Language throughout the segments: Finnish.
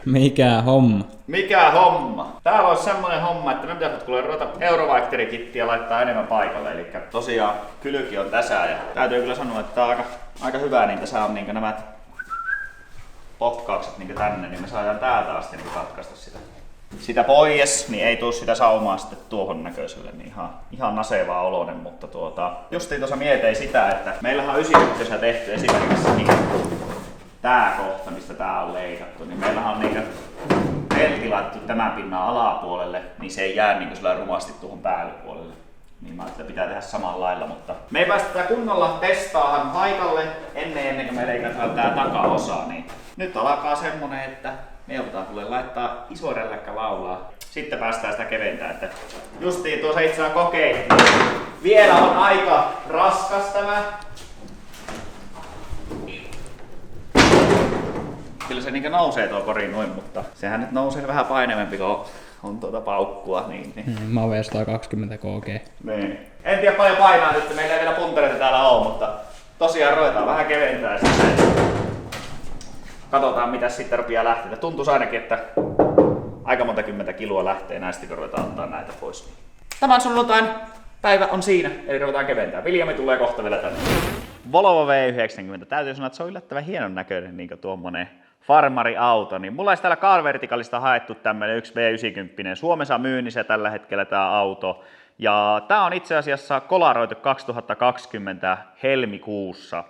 Mikä homma? Mikä homma? Täällä olisi semmonen homma, että me pitäisi kuule ruveta Eurovaikteri-kittiä laittaa enemmän paikalle. Eli tosiaan kylki on tässä ja täytyy kyllä sanoa, että tää on aika hyvä, niin tässä on niin nämä pokkaukset niin tänne, niin me saadaan täältä asti niin katkaista sitä pois, niin ei tuu sitä saumaa sitten tuohon näköiselle, niin ihan nasevaa oloinen, mutta justiin tuossa mietin sitä, että meillähän on 91 tehty esimerkiksi niin tää kohta, mistä tää on leikattu, niin meillähän on niin pelti laitettu tämän pinnan alapuolelle, niin se ei jää niin sillä rumasti tuohon päällypuolelle. Niin mä ajattelin, että pitää tehdä samalla lailla, mutta me ei päästä kunnolla testaahan paikalle ennen kuin me leikataan tää takaosa, niin nyt alkaa semmonen, että me joudutaan kuule laittaa iso rälläkkä laulaa. Sitten päästään sitä keventää, että justiin tuossa itse asiassa kokeilin. Vielä on aika raskas tämä. Kyllä se niinkö nousee tuo kori noin, mutta sehän nyt nousee vähän painavampi, kun on paukkua. Niin. Mave 120 kg. Niin. En tiedä paljon painaa nyt, meillä ei vielä puntereita täällä ole, mutta tosiaan ruvetaan vähän keventää sitten. Katsotaan mitä sitten rupeaa lähteä. Tuntuisi ainakin, että aika monta 10 kiloa lähtee näistä, kun ruvetaan ottaa näitä pois. Tämän sunnuntain päivä on siinä, eli ruvetaan keventää. Viljami tulee kohta vielä tänne. Volvo V90. Täytyy sanoa, että se on yllättävän hienon näköinen niin tuommoinen farmariauto. Niin mulla olisi täällä Car Verticalista haettu tämmönen yksi V90. Suomessa myynnissä tällä hetkellä tämä auto. Ja tää on itse asiassa kolaroitu 2020 helmikuussa.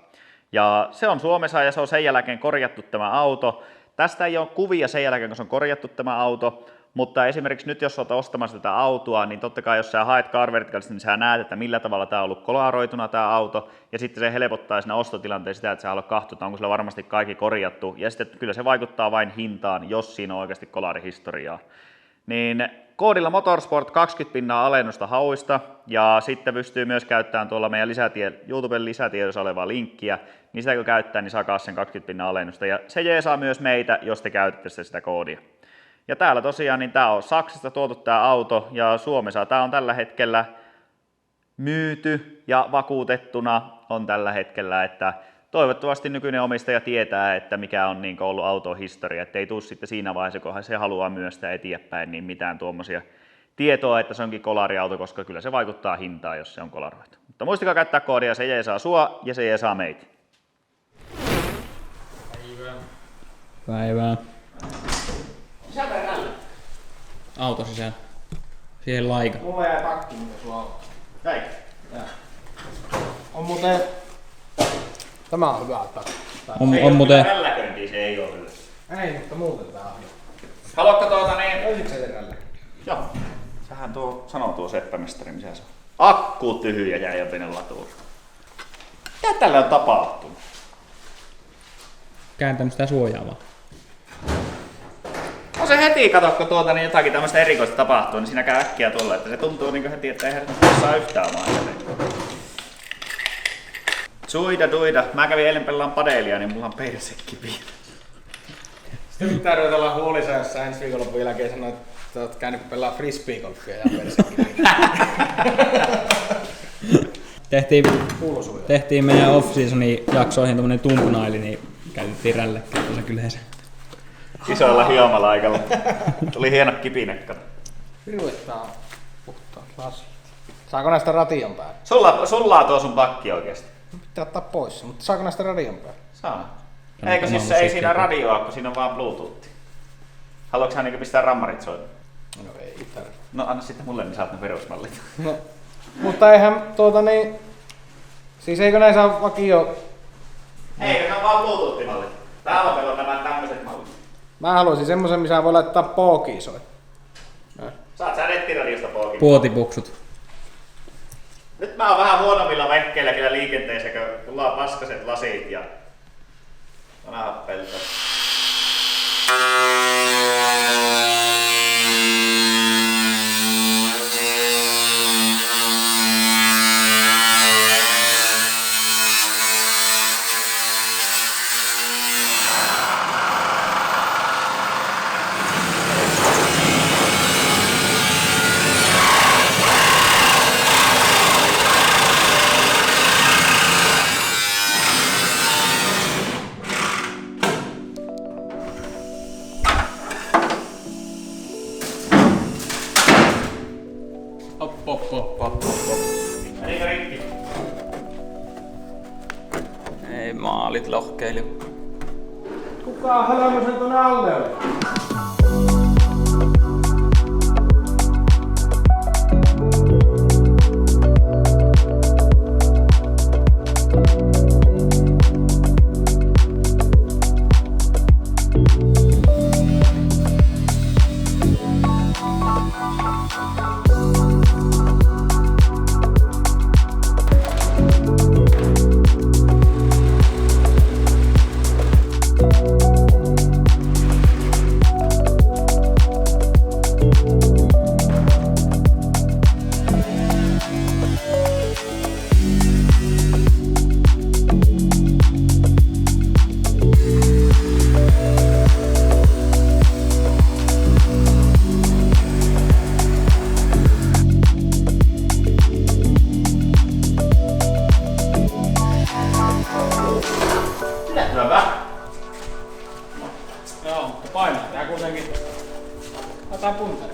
Ja se on Suomessa ja se on sen jälkeen korjattu tämä auto. Tästä ei ole kuvia sen jälkeen, kun se on korjattu tämä auto. Mutta esimerkiksi nyt, jos olet ostamassa tätä autoa, niin totta kai jos sä haet Car Verticalista, niin sä näet, että millä tavalla tämä on ollut kolaroituna tämä auto. Ja sitten se helpottaa siinä ostotilanteessa sitä, että sä haluat katsoa, että onko sillä varmasti kaikki korjattu. Ja sitten kyllä se vaikuttaa vain hintaan, jos siinä on oikeasti kolarihistoriaa. Niin koodilla Motorsport 20% alennusta hauista. Ja sitten pystyy myös käyttämään tuolla meidän YouTuben lisätiedossa olevaa linkkiä. Niin sitä kun käyttää, niin saa sen 20% alennusta. Ja se jeesaa myös meitä, jos te käytätte sitä koodia. Ja täällä tosiaan, niin tää on Saksasta tuotu tää auto ja Suomessa tää on tällä hetkellä myyty ja vakuutettuna on tällä hetkellä, että toivottavasti nykyinen omistaja tietää, että mikä on niin ollut auton historia, ettei tule sitten siinä vaiheessa, kun se haluaa myös sitä eteenpäin, niin mitään tuommoisia tietoa, että se onkin kolariauto, koska kyllä se vaikuttaa hintaan, jos se on kolaroitu. Mutta muistakaa käyttää koodia, se jeesaa sua ja se jeesaa meitä. Päivää. Sisältä tällä. Auto sisään. Siihen laika. Mulla jäi takki, mitä sulla on. Näin. On muuten... Tämä on hyvä takki. On muuten... Rälläköintiä se ei ole hyvä. Ei, mutta muuten tää on. Haluatko niin... Löysitkö sä terälle? Joo. Sähän sanoo tuo seppämestari, missä se on. Akku tyhjä jäi jopinen latuun. Mitä tälle on tapahtunut? Kääntänyt sitä suojaa vaan. No se heti, katsotko niin jotakin tämmöistä erikoista tapahtuu, niin siinä käy äkkiä tuolla, että se tuntuu niin heti, että ei herran saa yhtään maan. Duida. Mä kävin eilen pelaan padelia, niin mulla on persekki vielä. Sitten pitää ruveta olla huolissa, jos sä ensi viikonlopun jälkeen sanoit, että oot käynyt pelaa frisbeegolfia ja persekki. Tehtiin meidän off-seasonin jaksoihin tommonen thumbnaili, niin käytettiin rälläkkiä tuossa kyleensä. Isoilla hiomalaikalla. Tuli hieno kipinekka. Viruittaa puhtaat lasit. Saako näistä radion päälle? Sulla on tuo sun pakki oikeesti. Pitää ottaa pois, mutta saako näistä radion päälle? Saa. Eikö siis ei siinä radioa, kun siinä on vaan Bluetooth? Haluatko hän pistää rammarit soimaan? No ei tarvitse. No anna sitten mulle, niin saat ne perusmallit. No, mutta eihän siis eikö näin saa vakio... Eikö, ne on vaan Bluetooth-mallit. Täällä on nämä tämmöiset mallit. Mä haluaisin semmosen, missä voi laittaa pookiin soi. Saat sä nettiradiosta pookin. Puotipuksut. Nyt mä oon vähän huonommilla vekkeillä kyllä liikenteessä, kun tullaan paskaset lasit ja vanhat peltot. Ei maalit lohkeili. Kuka on hölmö sen tuonne alle oli? Hyvä. Joo, mutta painaa tää kuitenkin. Otetaan punteri.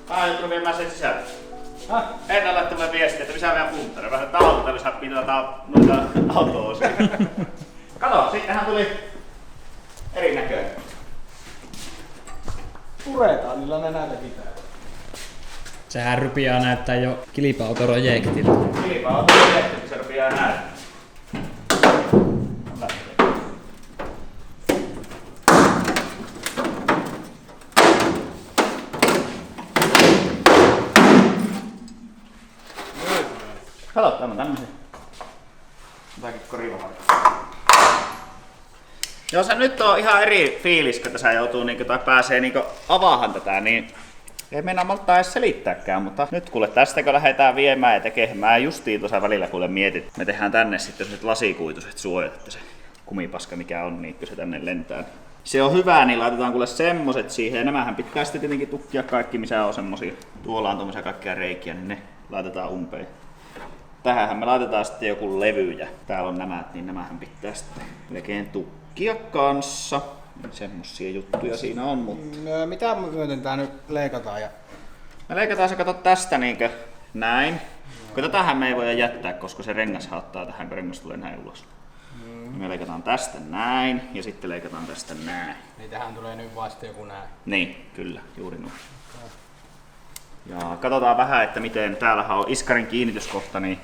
Mä oon joutunut viemään sen sisälle. Häh? Henna laittoi mulle viestiä, että lisää vielä puntteri. Vähän talolta lisää noita auto-osia. Kato, sittenhän tuli erinäköinen. Puretaan, niillä on näitä pitää. Sehän rupeaa näyttää jo kilpa-autoprojektilta. Kilpa on tehty, kun se rupeaa näyttää. Kato, tää on tämmösiä. Jotakin korivaharjoja. Jos se nyt on ihan eri fiilis, kun tässä joutuu tai pääsee avaahan tätä, niin ei mennä malttaa edes selittääkään, mutta nyt kuule tästä kun lähdetään viemään ja tekemään, mä justiin tuossa välillä kuule mietit, me tehdään tänne sitten sellaiset lasikuituiset suojat, että se kumipaska mikä on, niin kun se tänne lentää. Se on hyvä, niin laitetaan kuule semmoset siihen, ja nämähän pitää sitten tietenkin tukkia kaikki, missä on semmosia, tuolla on tommosia kaikkia reikiä, niin ne laitetaan umpeen. Tähänhän me laitetaan sitten joku levy ja täällä on nämä, niin nämähän pitää sitten melkein tukkia kanssa. Semmosia juttuja siinä on, mutta... Mitä myöten tää nyt leikataan? Me leikataan se kato tästä niinkö näin. Kun tätähän me ei voida jättää, koska se rengas haattaa tähän, kun rengas tulee näin ulos. Me leikataan tästä näin ja sitten leikataan tästä näin. Niin tähän tulee nyt vasta joku näin. Niin, kyllä, juuri noin. Ja katsotaan vähän, että miten täällähän on iskarin kiinnityskohta, niin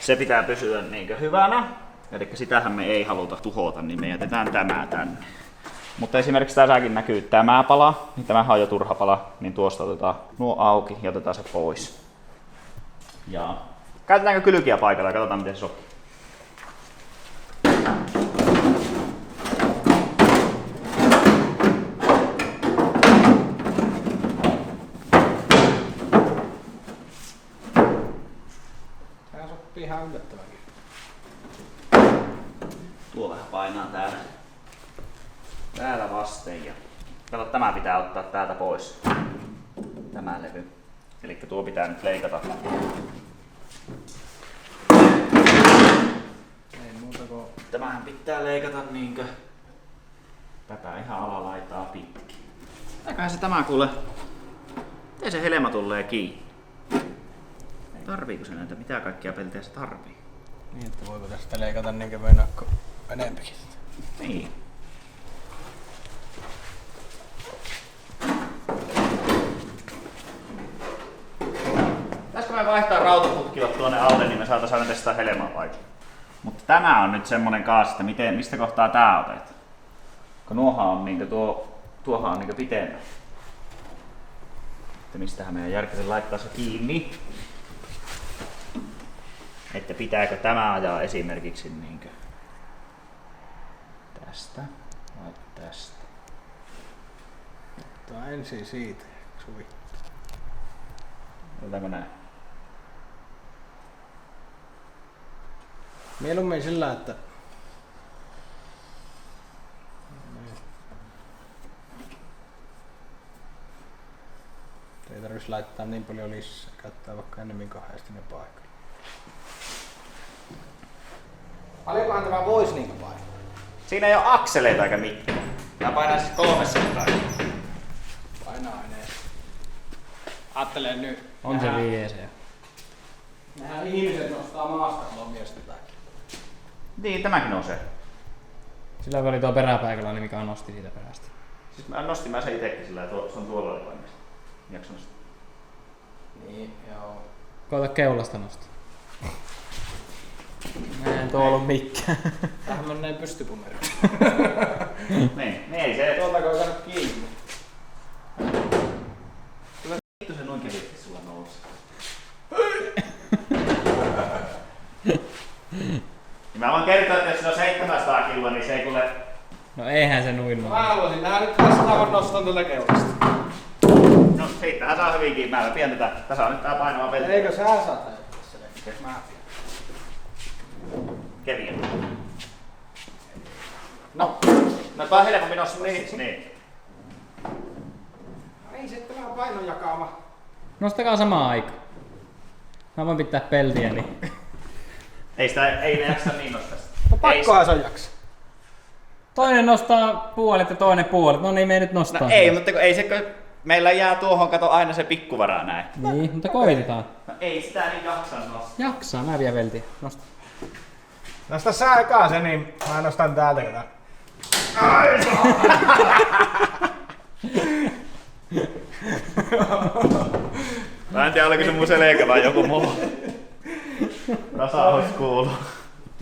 se pitää pysyä niinkö hyvänä. Eli sitähän me ei haluta tuhota, niin me jätetään tämä tänne. Mutta esimerkiksi tässäkin näkyy tämä pala, niin tämähän on jo turha pala, niin tuosta otetaan nuo auki ja otetaan se pois. Ja käytetäänkö kylkiä paikalla ja katsotaan miten se sopii. Tää sopii ihan yllättävänkin. Tuo vähän painaa täällä vasten ja kato, tämä pitää ottaa täältä pois. Tämä levy. Eli tuo pitää nyt leikata. Ei muuta kuin... Tämähän pitää leikata niinkö tätä ihan alalaitaa pitkin. Eiköhän se tämä kuule. Miten se helma tulee kiinni? Tarviiko se näitä? Mitä kaikkia peltejä se tarvii? Niin, että voiko tästä leikata niinkö venakko enempikin? Niin. Pitäisikö me vaihtaa rautaputkivat tuonne alle, niin me saataisiin aina testaa helmaa vaikka. Mutta tämä on nyt semmonen kaas, että mistä kohtaa tää otetaan. Kun tuohan on niinkö pitemmä. Että mistähän meidän järkeisen laittaa se kiinni. Että pitääkö tämä ajaa esimerkiksi niinkö tästä vai tästä. Tää ensin siitä, Suvi. Otetaanko näin? Mieluummin sillä, että ei tarvitsisi laittaa niin paljon lisää, käyttää vaikka enemmän kahdesti ne paikalla. Paljonkohan tämä voisi niinku painaa? Siinä ei ole akseleita eikä mitään. Tää painaa siis 300. Painaa enää. Ajattelen nyt. On se viese. Nähdään ihmiset nostaa maasta lomiosta takia. Niin, tämäkin nousee. Sillä oli tuo peräpaikalla, niin mikä nosti siitä perästä. Siis mä sen itekin sillä, se on tuolla oli valmis. Jakso nostaa? Niin, joo. Koita keulasta nostaa. Mä en tuo ollut mikään. Tähän menee pystypunneri. Niin ei se. Tuoltako on saanut kiinni? Kyllä vittu se noin kevyesti sulla nousi. Mä voin kertoa, että jos se on 700 kiloa, niin se ei kuule... No eihän se noin Mä noin. haluaisin nähdä nyt vastaavan noston tuolta keulasta. No siitähän saa hyvinkin. Mä pidän tätä. Tässä on nyt tää painava pelti. Eikö sä saa täyttää se? Mä pidän. Keviä. No tää on helpompi nostaa. Niin. Ei se tämä painon jakama. Nostakaa samaan aikaan. Mä voin pitää peltiä, niin... Ei ne jaksa niin nostaa. No pakkohan se on jaksa. Toinen nostaa puolet ja toinen puolet. No niin, me ei nyt nostaa. No ei, mutta kun ei se, kun meillä jää tuohon kato aina se pikkuvara näin. Niin, mutta koitetaan. No ei sitä niin jaksa nostaa. Jaksaa, mä vielä peltiä. Nosta. Nosta sä ekaan se, niin mä nostan täältä tätä. Mä en tiedä, oliko se mun selkä vai joku muu. Tasaus kuuluu.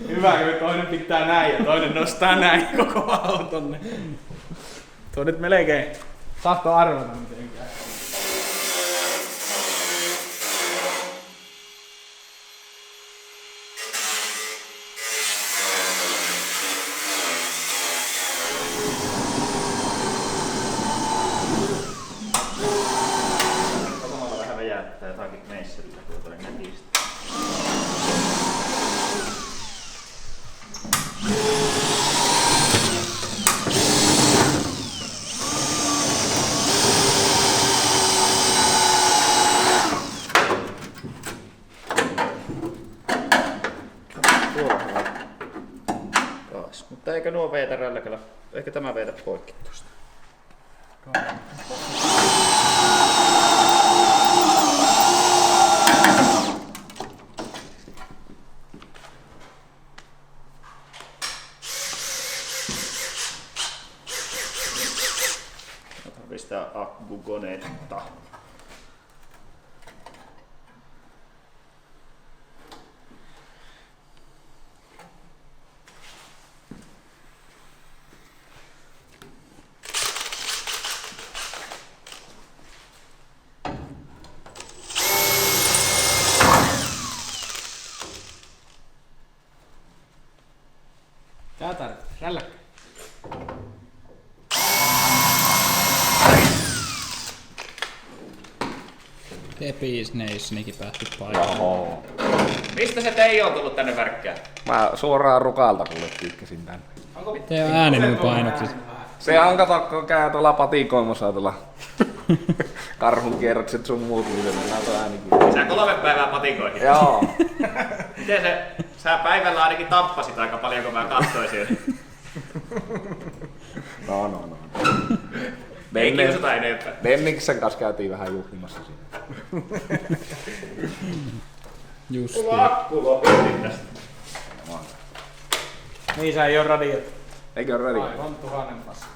Hyvä, kun toinen pitää näin ja toinen nostaa näin koko auton. Tuo nyt melkein tahto arvata mitenkään. Samalla vähän väjäyttää jotakin meissillä, kun toinen nätistä. Mutta eikö nuo veitä rälläkällä? Ehkä tämä veitä poikki tuosta. Pistää akkukonetta. Tää tarvitsee rälläkkä. Depis Nationikin päästy paikalle. Oho. Mistä se Teijo on tullut tänne värkkään? Mä suoraan Rukalta kuule kyykkäsin tänne. Tee on äänen painoksissa. Se on kato, kun käy tuolla patikoimassa tuolla karhun kierrokset sun muut, niin se mennään tuo äänikin. Sä 3 päivää patikoihin. Joo. Miten se, sä päivällä ainakin tappasit aika paljon, kun mä katsoin siellä. No. Ei kiusata enempää. Denniksen kanssa käytiin vähän juhlimassa siinä. Justi. Mulla akku lopetti tästä. Niin sä ei oo radiot. Eikö ole ready? Aivan 1000 passa.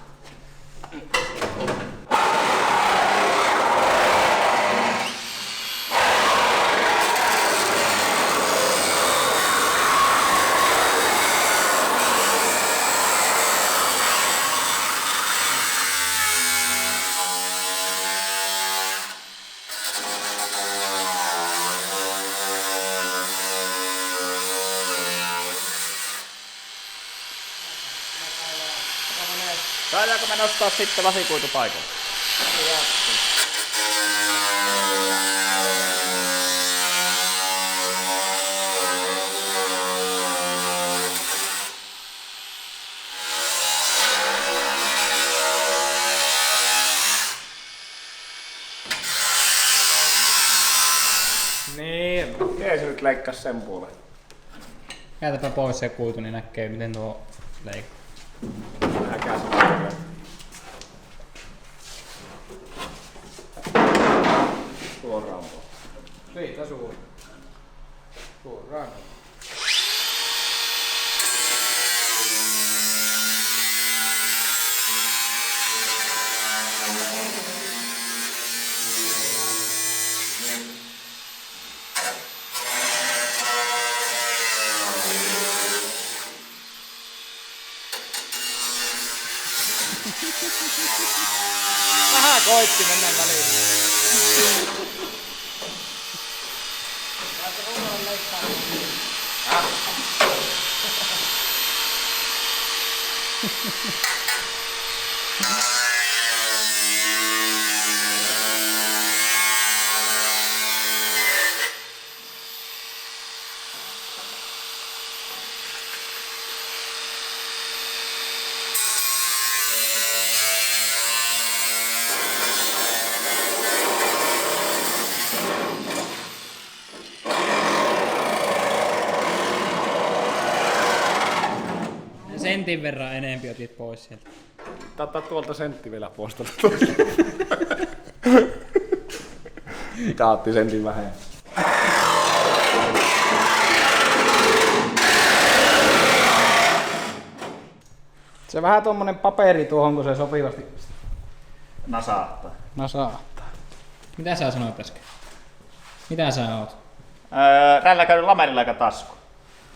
Saadaanko me nostaa sitten lasikuitu paikalle? Niin. Okei, se nyt leikkas sen puolen. Käytäpä pois se kuitu, niin näkee miten tuo leikkaa. Häkää se puolen. Suoraan pois. Siitä suuri. Suoraan. Vähän koitti mennä väliin. Sentin verran enempi otit pois sieltä. Ottaa tuolta sentti vielä postolta. Tää otti sentin vähän. Se vähän tommonen paperi tuohon, kun se sopivasti Nasaattaa. nasaattaa. Mitä sä sanoit äsken? Mitä sä oot? Tällä käynyt lamerilla aika tasku.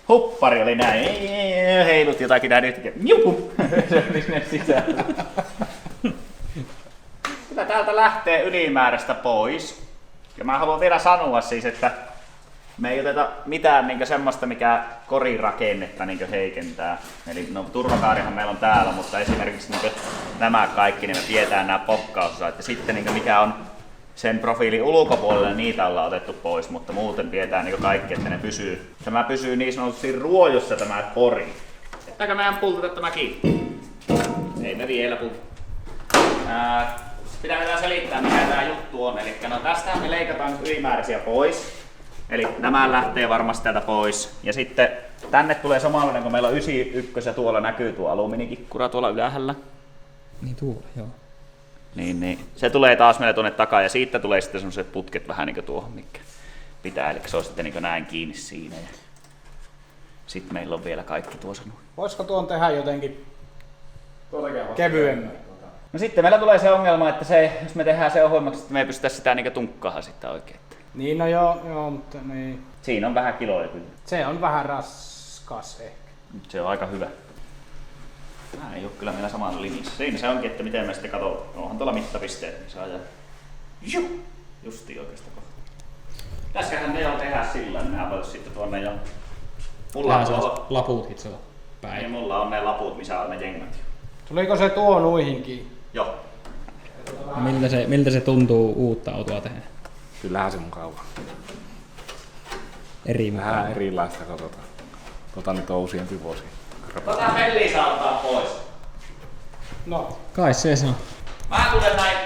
Huppari oli näin. Heilut jotakin näin yhtäkkiä. Juhu! Se oli sinne sisään. Kyllä täältä lähtee ylimääräistä pois. Ja mä haluan vielä sanoa siis, että me ei oteta mitään niin semmoista, mikä korirakennetta niin heikentää. Eli no, turvakaarihan meillä on täällä, mutta esimerkiksi niin nämä kaikki, niin me pidetään nämä pokkausosat. Ja sitten niin mikä on sen profiilin ulkopuolelle, niitä ollaan otettu pois, mutta muuten pidetään niin kaikki, että ne pysyy. Tämä pysyy niin sanotusti ruojossa tämä kori. Ettääkö meidän pultata tämä kiinni? Ei me vielä pultata. Pitää vielä selittää, mikä tämä juttu on. Eli no tästä me leikataan ylimääräisiä pois. Eli nämä lähtee varmasti täältä pois. Ja sitten tänne tulee samanlainen, kun meillä on 91 ja tuolla näkyy tuo alumiinikikkura tuolla ylhäällä. Niin tuolla, joo. Niin. Se tulee taas meille tuonne takaa ja siitä tulee sitten semmoiset putket vähän niin kuin tuohon, mikä pitää. Eli se on sitten niin kuin näin kiinni siinä. Ja sitten meillä on vielä kaikki tuossa. Voisiko tuon tehdä jotenkin kevyemmän? No sitten meillä tulee se ongelma, että jos me tehdään se ohuemmaksi, että me ei pystytä sitä niin tunkkaamaan sitten oikein. Niin no joo, mutta niin. Siinä on vähän kiloja kyllä. Se on vähän raskas ehkä. Se on aika hyvä. Tämä ei ole kyllä meillä samalla linjassa. Siinä se onkin, että miten me sitten katsotaan. Onhan tuolla mittapisteet, niin saa justiin oikeasta kohtaa. Tässähän ne on tehdä sillä, niin nämä voisi sitten tuonne jo. Mulla on tuolla laput hitsellä päin. Niin, mulla on ne laput, missä on ne jengät. Tuliko se tuo nuihinkin? Joo. Miltä se tuntuu uutta autoa tehdä? Kyllähän se mukavaa. Vähän erilaista katsotaan. Nyt on useampi vuosi. Tätä pelliä saa ottaa pois. No. Kai se on. Mä tulen näin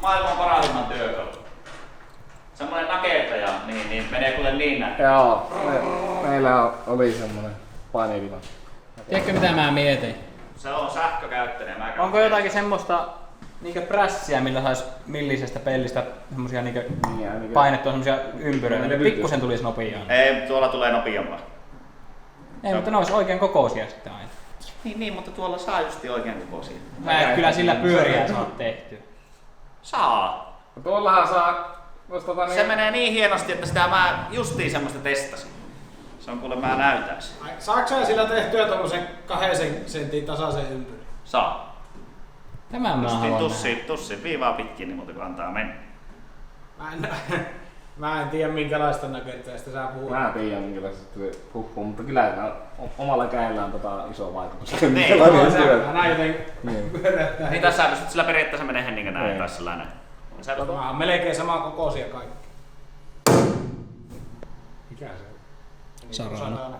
maailman parhaimman työkalun. Semmonen nakertaja, niin menee kuule niin näin. Joo, meillä oli semmonen painivila. Tiedätkö mitä mä mietin? Se on sähkökäyttöinen. Onko jotakin semmoista niinkö prässiä, millä sais millisestä pellistä semmosia niinkö painettua semmosia ympyröitä? Ne pikkusen tulisi nopeaa. Ei, tuolla tulee nopeampaa. Ei, mutta ne olisi oikein kokoisia sitten aina. Niin, mutta tuolla saa justi oikein kokoisia. Mä en kyllä sillä pyöriä saa tehtyä. Saa. Tuollahan saa. Se menee niin hienosti, että sitä mä justiin semmoista testasin. Se on kuule, mä näytän sen. Saatko sä sillä tehtyä tommosen 2 sentin tasaisen ympyrin? Saa. Tämän mä haluan nähdä. Tussin viivaa pitkin, niin muuta kun antaa mennä. Mä en tiedä minkälaista nakertajasta sä puhut. Mä tiedän minkälaista puhuu, mutta kyllä omalla kädellä on iso vaikutus. Niin, Hän joten pyöräyttää. Niin tässä pystyt sillä periaatteessa menee niin näin tai sillä näin. Mä oon melkein saman kokoisia kaikki. Mikä se on? Sarana.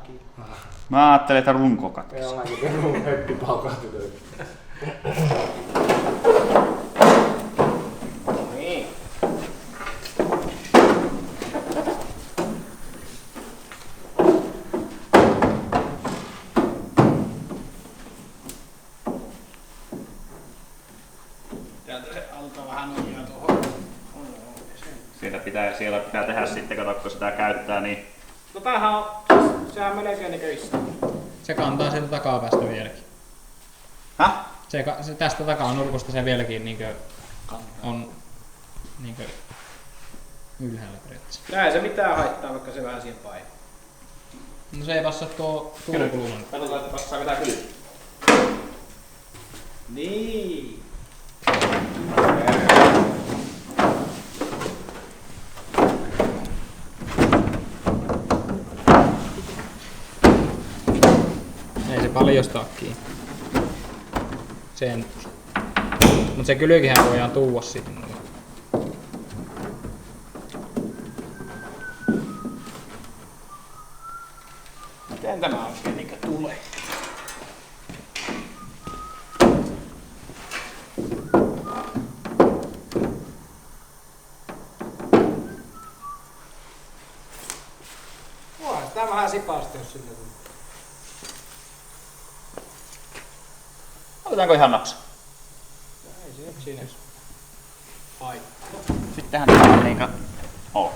Mä ajattelin, että runko katkesi. Ei ollakin runko heppi paukahti. Niin. Täältä se alta vähän nojaa tuohon. Siellä pitää tehdä sitten, kun sitä käyttää, niin No tämähän on, sehän melkein näköistä. Se kantaa sieltä takapäästä vieläkin. Häh? Se tästä takanurkusta se vieläkin niinkö on niinkö ylhäällä periaatteessa. Näin se mitään haittaa, vaikka se vähän siihen painaa. No se ei passaa tuo tuulikulman. Katsotaan, että passaa mitään kyllä. Niin. Ei se paljosta kiinni. Sen. Mut se kylkihän voidaan tuua sitten. Miten tämä oikein niinkö tulee? Voihan sitä vähän sipasti, jos sinne tulee. Otetaanko ihan napsa? Ei se nyt siinä haittaa. Sittenhän tämä on niinkä ok.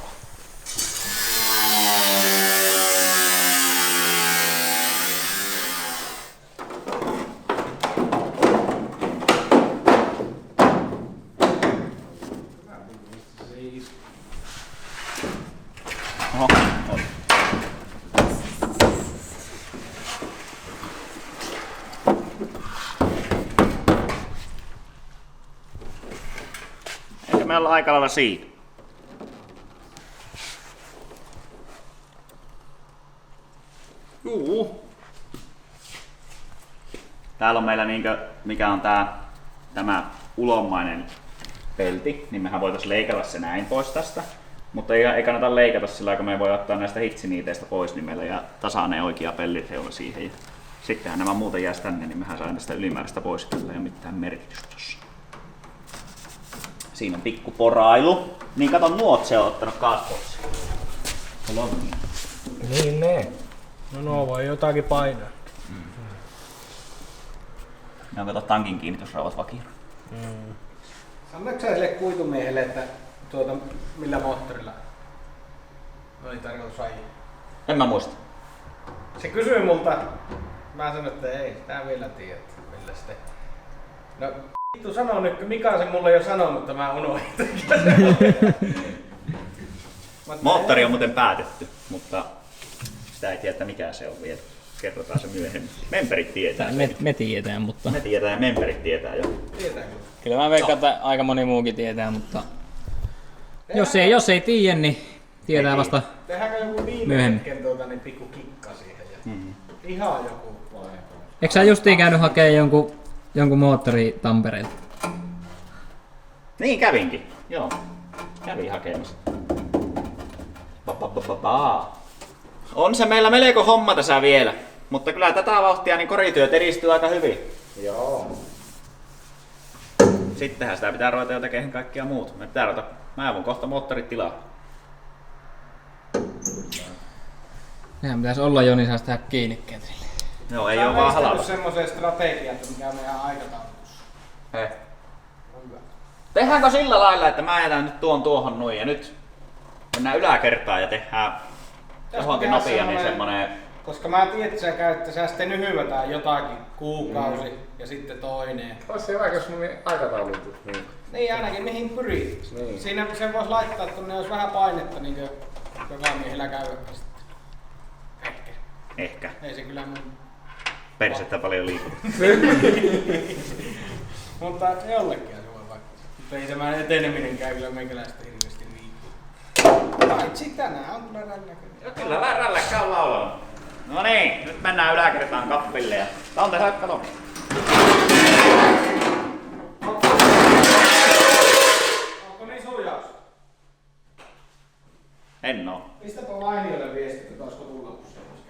Oho, oli. Eikä me olla aika lailla siinä. Juu. Täällä on meillä niinkö, mikä on tämä ulommainen pelti, niin mehän voitais leikata se näin pois tästä. Mutta ei kannata leikata sillä, kun me voi ottaa näistä hitsiniiteistä pois, niin meillä jää tasainen oikea pellireuna siihen. Ja sittenhän nämä muuten jäisi tänne, niin mehän saadaan tästä ylimääräistä pois, tällä ei ole mitään merkitystä tossa. Siinä on pikku porailu. Niin kato, nuot se on ottanut kaaspoksi. Niin ne. No voi jotakin painaa. Ne on kato tankin kiinnitysrauvat vakio. Sanoitko sä sille kuitumiehelle, että millä moottorilla oli tarkoitus ajaa? En mä muista. Se kysyi multa, mä sanoin, että ei sitä vielä tiedä, millä sitten. No vittu sano nyt, Mika se mulle jo sanoi, mutta mä unohdin. Moottori on muuten päätetty, mutta sitä ei tiedä, mikä se on vielä. Kerrotaan se myöhemmin. Memperit tietää. Me tiedetään, mutta... Me tiedetään ja memperit tietää jo. Tietääkö? Kyllä mä veikkaan, että aika moni muukin tietää, mutta... Jos ei tiedä, niin tietää vasta... Tehdäänkö joku viime myöhemmin. hetken niin pikku kikka siihen ja ihan joku vaihe. Eikö sä justiin käynyt hakemaan jonkun moottori Tampereelta? Niin kävinkin, joo. Kävin hakemassa. On se meillä melko homma tässä vielä. Mutta kyllä tätä vauhtia niin korityöt edistyy aika hyvin. Joo. Sittenhän sitä pitää ruveta jo tekemään kaikkia muuta. Me pitää ruveta, mä voin kohta moottorit tilaa. Nehän pitäisi olla jo, niin saisi tehdä kiinni Ketrille. Joo, ei oo vaan halava. Semmoisen strategian, että mikä on meidän aikataulussa. Hei. On hyvä. Tehdäänkö sillä lailla, että mä jätän nyt tuohon noin ja nyt mennään yläkertaan ja tehdään johonkin nopea niin semmonen... Koska mä tiedän, että sä käyt, että sä sitten nyhyvätään jotakin kuukausi ja sitten toinen. Olisi se aika semmoinen aikataulutus. Niin ainakin mihin pyrit. Niin. Siinä sen vois laittaa, että tuonne olisi vähän painetta niin joka miehellä käyväkin sitten. Ehkä. Ei se kyllä mun... Persettä paljon liikuta. Mutta jollekin se voi vaikka. Mutta ei tämä eteneminenkään kyllä meikäläistä hirveästi liikkuu. Paitsi tänään on kyllä rälläköinen. Kyllä rälläkkä on laulanut. No niin, nyt mennään yläkertaan kappille ja tää on tässä kato. Onko niin sujaus? En oo. Pistäpä Vainiolle viesti, että olisiko pullapussia vois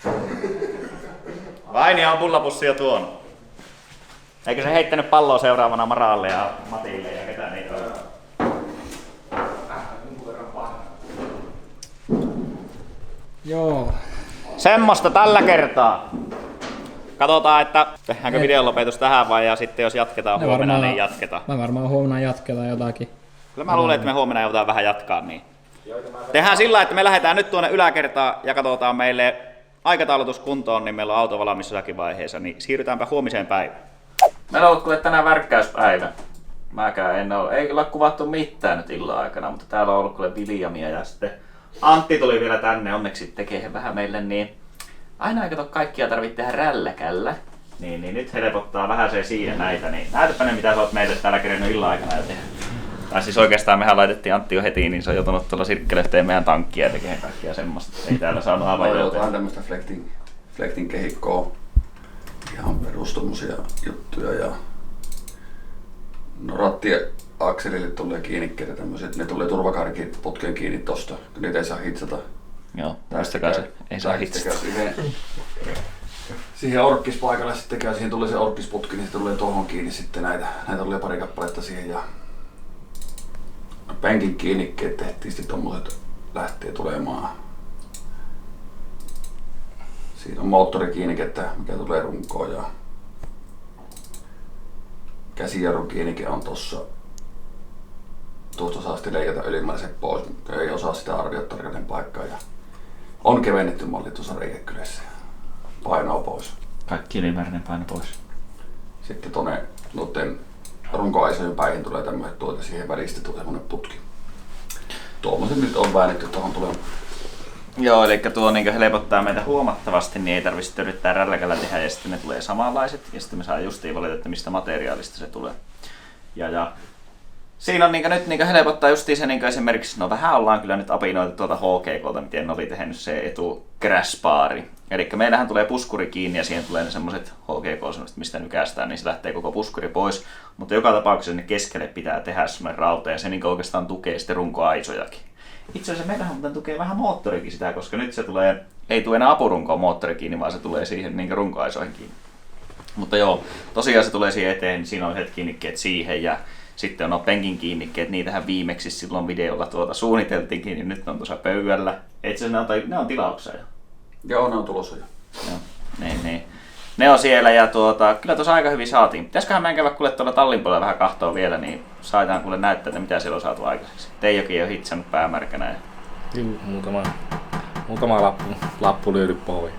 käydä. Vainio on pullapussi jo tuonut. Eikö se heittänyt palloa seuraavana Maralle ja Matille ja ketä niitä on? Joo. Semmosta tällä kertaa. Katsotaan, että tehdäänkö videolopetus tähän vai ja sitten jos jatketaan Ne huomenna, varmaan- niin jatketaan. Mä varmaan huomenna jatketaan jotakin. Kyllä mä luulen, että me huomenna joudutaan vähän jatkaa niin. Tehdään sillä lailla, että me lähdetään nyt tuonne yläkertaan ja katsotaan meille aikataulutus kuntoon, niin meillä on auto valmis jossakin vaiheessa, niin siirrytäänpä huomiseen päivään. Meillä on ollut kuule tänään värkkäyspäivä. Mäkään en ole. Ei kyllä kuvattu mitään nyt illan aikana, mutta täällä on ollut kuule Viljamia ja sitten Antti tuli vielä tänne onneksi tekee vähän meille, niin aina ei kato kaikkia tarvitse tehdä rälläkällä. Niin nyt helpottaa vähän se siinä näitä, niin näytäpä ne mitä sä oot meille täällä kerennyt illan aikana jo tehdä. Tai siis oikeastaan mehän laitettiin Antti jo heti, niin se on joutunut tuolla sirkkelehteen meidän tankkia ja tekee kaikkia semmoista. Ei täällä saanut aivan no, jotain. jotain tämmöstä flektin kehikkoa. Ihan perus tommosia juttuja ja no rattien akselille tulee kiinnikkeitä tämmöset, ne tulee turvakaariputkeen kiinni tosta, kun niitä ei saa hitsata. Joo, muistakaa se, ei saa hitsata. Siihen orkkispaikalle sitten käy, siihen tulee se orkkisputki, niin se tulee tohon kiinni sitten näitä tulee pari kappaletta siihen ja penkin kiinnikkeet tehtiin sitten tommoset lähtee tulemaan. Siinä on moottorikiinnikettä, mikä tulee runkoon ja käsijarrukiinnike on tossa. Tuosta saa sitten leikata ylimääräiset pois, ei osaa sitä arvioida tarkalleen paikkaa. Ja on kevennetty malli tuossa reikäkylässä. Painoa pois. Kaikki ylimääräinen paino pois. Sitten tuonne noitten runkoaisojen päihin tulee tämmöiset siihen välistä tulee semmonen putki. Tuommoiset nyt on väännetty tuohon tulemaan. Joo, eli tuo niin helpottaa meitä huomattavasti, niin ei tarvitse yrittää rälläkällä tehdä ja sitten ne tulee samanlaiset ja sitten me saa justiin valita, että mistä materiaalista se tulee. Ja siinä on nyt helpottaa justiin se esimerkiksi, no vähän ollaan kyllä nyt apinoita tuolta HGK:lta, miten ne oli tehnyt se etu crash-baari. Eli meillähän tulee puskuri kiinni ja siihen tulee ne semmoset HGK, mistä nykästään, niin se lähtee koko puskuri pois. Mutta joka tapauksessa sinne keskelle pitää tehdä semmoinen rauta ja se oikeastaan tukee sitten runkoaisojakin. Itse asiassa meillähän muuten tukee vähän moottorikin sitä, koska nyt se tulee, ei tule enää apurunkoon moottori kiinni, vaan se tulee siihen runkoaisoihin kiinni. Mutta joo, tosiaan se tulee siihen eteen, niin siinä on yhdet kiinnikkeet siihen ja sitten on penkin kiinnikkeet, niitähän viimeksi silloin videolla suunniteltiinkin, niin nyt ne on tuossa pöydällä. Itse asiassa ne on tilauksia jo. Joo, ne on tulossa jo. Joo, niin. Ne on siellä ja kyllä tuossa aika hyvin saatiin. Pitäisköhän meidän käydä kuule tuolla tallin puolella vähän kahtoa vielä, niin saadaan kuule näyttää, että mitä siellä on saatu aikaiseksi. Teijokin ei ole hitsannut päämärkänä. Ja... Juu, muutama lappu lyödy pois.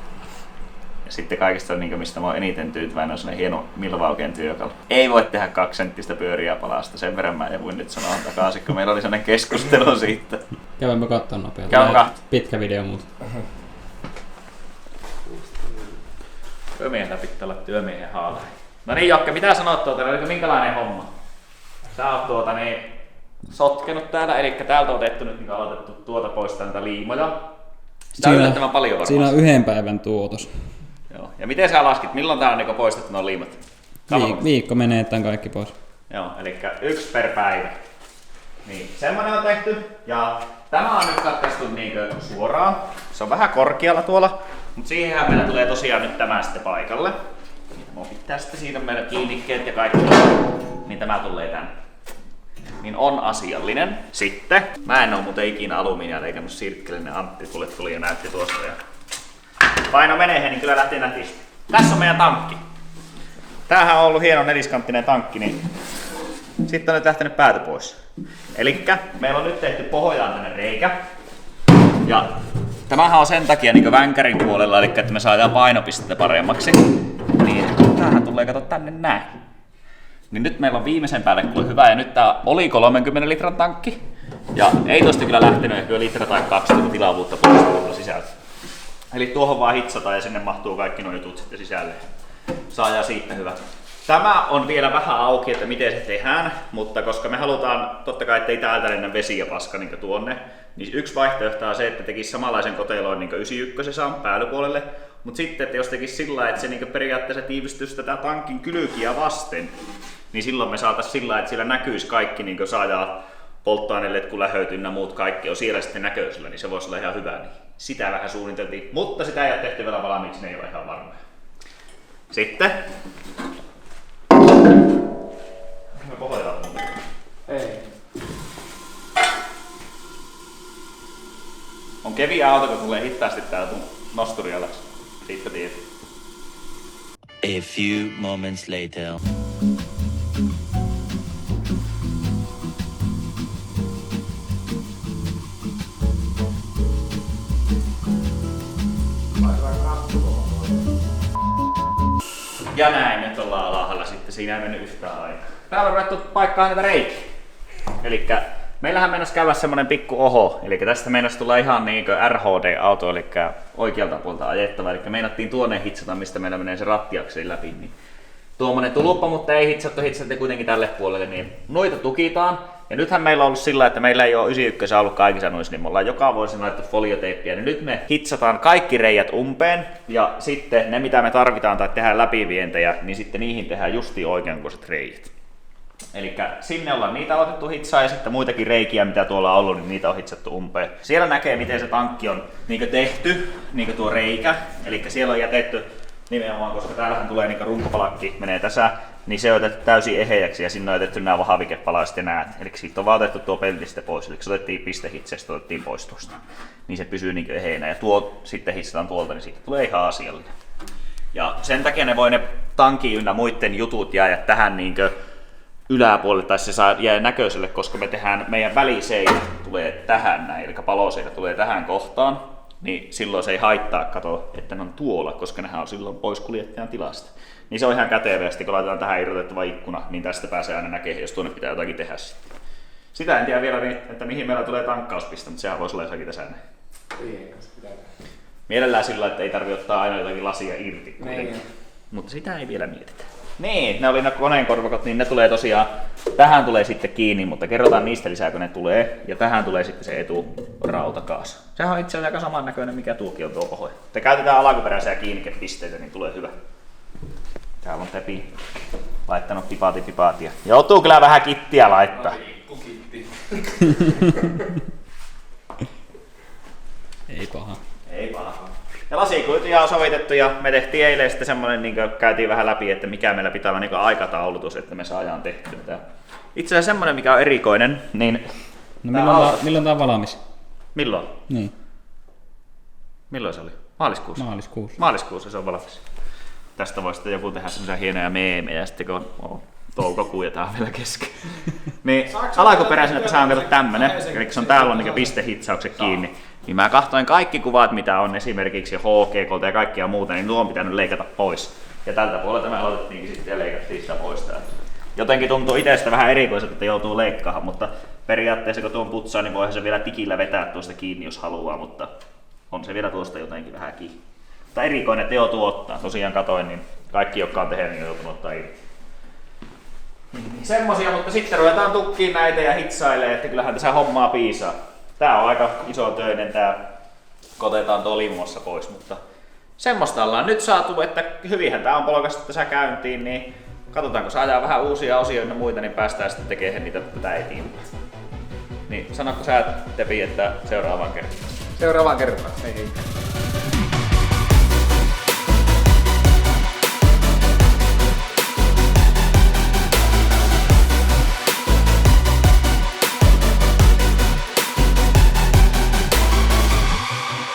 Ja sitten kaikista, mistä mä oon eniten tyytyväinen, on sellainen hieno Milvauken työkalu. Ei voi tehdä 2 senttistä pyöriä palasta, sen verran mä en voi nyt sanoa takaisin, kun meillä oli sellainen keskustelu siitä. Käydäänpä katsoa nopeasti. Pitkä video muuta. Työmiehellä pitää olla työmiehen haala. No niin Jokke, mitä sanot oliko minkälainen homma? Sä oot sotkenut täällä, eli täältä on otettu nyt aloitettu tuota pois tältä liimoja. Sitä on yllättävän paljon varmasti. Siinä on 1 päivän tuotos. Joo. Ja miten sä laskit, milloin tää on poistettu nuo liimat? Viikko menee tämän kaikki pois. Joo, eli 1 per päivä. Niin, semmonen on tehty. Ja tämä on nyt katkaistu suoraan. Se on vähän korkealla tuolla. Mutta siihenhän meillä tulee tosiaan nyt tämä sitten paikalle. Niin pitää sitten siitä meillä kiinnikkeet ja kaikki. Niin tämä tulee tänne. Niin on asiallinen. Sitten, mä en oo muuten ikinä alumiinia leikannut sirkkelinen. Antti tuli ja näytti tuosta. Ja paino menee, niin kyllä lähtee nätisti. Tässä on meidän tankki. Tämähän on ollut hieno neliskanttinen tankki, niin sitten on nyt lähtenyt pääty pois. Elikkä meillä on nyt tehty pohjaan tänne reikä. Ja tämähän on sen takia vänkärin puolella, eli että me saadaan painopistettä paremmaksi. Niin tämähän tulee kato tänne näin. Niin nyt meillä on viimeisen päälle kyllä hyvä, ja nyt tää oli 30 litran tankki. Ja ei tosta kyllä lähtenyt ehkä litra tai 2 tilavuutta pois tuolta sisältä. Eli tuohon vaan hitsataan ja sinne mahtuu kaikki nuo jutut sitten sisälle. Saadaan siitä hyvä. Tämä on vielä vähän auki, että miten se tehdään, mutta koska me halutaan totta kai, ettei täältä lennä vesi ja paska tuonne, niin yksi vaihtoehto on se, että tekisi samanlaisen koteloon 91 päälypuolelle, mutta sitten, että jos tekisi sillä että se periaatteessa tiivistyisi tätä tankin kylkiä vasten, niin silloin me saataisiin sillä että siellä näkyisi kaikki, saadaan polttoaineelle, kun lähöt ynnä muut kaikki on siellä sitten näköisellä, niin se voisi olla ihan hyvä. Niin sitä vähän suunniteltiin, mutta sitä ei ole tehty vielä valmiiksi, ne ei ole ihan varmoja. Sitten. Me pohjataan. Ei. On keviä auto, kun tulee hitaasti täällä nosturi alas. Siitä tiedät. A few moments later. Ja näin, nyt ollaan alhaalla sitten. Siinä ei mennyt yhtään aikaa. Täällä on ruvettu paikkaa näitä reikiä. Elikkä Meillähän meinasi käydä semmonen pikku oho, eli tästä meinasi tulla ihan niinkö RHD-auto, eli oikealta puolta ajettava, eli meinattiin tuonne hitsata, mistä meillä menee se rattiakseli läpi, niin tuommoinen tuluppa, mutta ei hitsattu kuitenkin tälle puolelle, niin noita tukitaan. Ja nythän meillä on ollut sillä, että meillä ei ole 91 ollut kaikissa noissa, niin me ollaan joka vuosi laitettu folioteippiä, niin nyt me hitsataan kaikki reijät umpeen, ja sitten ne mitä me tarvitaan tai tehdään läpivientejä, niin sitten niihin tehdään justiin oikeankoiset reijät. Eli sinne ollaan niitä aloitettu hitsaa ja sitten muitakin reikiä mitä tuolla on ollut, niin niitä on hitsattu umpeen. Siellä näkee miten se tankki on tehty, tuo reikä, eli siellä on jätetty nimenomaan, koska täällähän tulee runkopalakki, menee tässä, niin se on jätetty täysin eheäksi ja sinne on jätetty nämä vahavikepalaiset ja näet. Eli siitä on vaan otettu tuo peltistä pois, eli se otettiin pistehitsestä, otettiin pois tuosta. Niin se pysyy eheänä ja tuo sitten hitsataan tuolta, niin siitä tulee ihan asiallinen. Ja sen takia ne voi ne tankin ynnä muiden jutut jäädä tähän yläpuolelle, tai se saa jää näköiselle, koska me tehdään, meidän väliseinä tulee tähän näin, eli paloseinä tulee tähän kohtaan, niin silloin se ei haittaa kato, että ne on tuolla, koska nehän on silloin pois kuljettajan tilasta. Niin se on ihan kätevästi, kun laitetaan tähän irrotettava ikkuna, niin tästä pääsee aina näkemään, jos tuonne pitää jotakin tehdä sitten. Sitä en tiedä vielä, että mihin meillä tulee tankkauspiste, mutta sehän voisi olla jossakin tässä näin. Mielellään sillä, että ei tarvitse ottaa aina jotakin lasia irti. Mutta sitä ei vielä mietitä. Niin, ne oli ne koneenkorvakot, niin ne tulee tosiaan, tähän tulee sitten kiinni, mutta kerrotaan niistä lisää kun ne tulee. Ja tähän tulee sitten se eturautakaasu. Sehän on itse asiassa aika samannäköinen mikä tuokin on tuo oho. Te käytetään alkuperäisiä kiinnikepisteitä, niin tulee hyvä. Täällä on Tepi laittanut pipaatia. Joutuu kyllä vähän kittiä laittaa. Ei paha. Ei paha. Ja lasikuituja on sovitettu ja me tehtiin eilen sitten semmonen, käytiin vähän läpi, että mikä meillä pitää olla aikataulutus, että me saadaan tehtyä. Itse asiassa semmonen mikä on erikoinen, niin... No milloin tää on valmis? Milloin? Niin. Milloin se oli? Maaliskuussa? Maaliskuussa se on valmis. Tästä voi sitten joku tehdä semmosia hienoja meemejä sitten kun on toukokuu ja tää on vielä kesken. Niin alkuperäisenä tässä on kato tämmönen, eli se on täällä on pistehitsaukset kiinni. Niin mä katsoin kaikki kuvat mitä on esimerkiksi HGK:lta ja kaikkia muuta, niin nuo on pitänyt leikata pois. Ja tältä puolelta me aloitettiinkin sitten ja leikattiin sitä pois täältä. Jotenkin tuntuu itsestä vähän erikoiselta, että joutuu leikkaamaan, mutta periaatteessa kun tuon putsaa, niin voihan se vielä tikillä vetää tuosta kiinni jos haluaa, mutta on se vielä tuosta jotenkin vähän kiinni. Mutta erikoinen, että joutuu ottaa. Tosiaan katoin, niin kaikki jotka on tehnyt, niin on joutunut ottaa irti. Semmosia, mutta sitten ruvetaan tukkiin näitä ja hitsailee, että kyllähän tässä hommaa piisaa. Tää on aika iso töinen tää, kun otetaan tuo limuossa pois, mutta semmoista ollaan nyt saatu, että hyvinhän tää on polkastu tässä käyntiin, niin katsotaan kun saadaan vähän uusia osioita ja muita, niin päästään sitten tekemään niitä tätä eteenpäin. Niin sanotko sä Tepi, että seuraavaan kertaan? Seuraavaan kertaan. Hei hei.